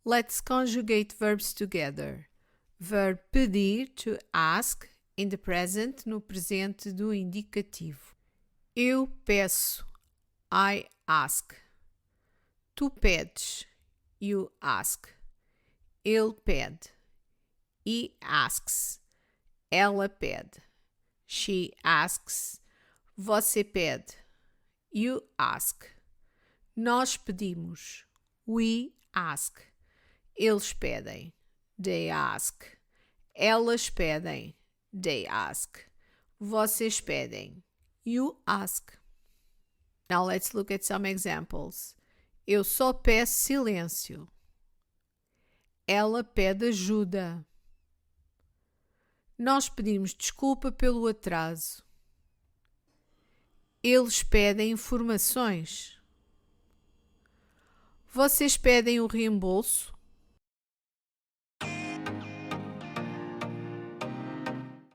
Let's conjugate verbs together. Verb pedir, to ask, in the present, no presente do indicativo. Eu peço, I ask. Tu pedes, you ask. Ele pede, he asks. Ela pede, she asks. Você pede, you ask. Nós pedimos, we ask. Eles pedem, they ask. Elas pedem, they ask. Vocês pedem, you ask. Now let's look at some examples. Eu só peço silêncio. Ela pede ajuda. Nós pedimos desculpa pelo atraso. Eles pedem informações. Vocês pedem o reembolso?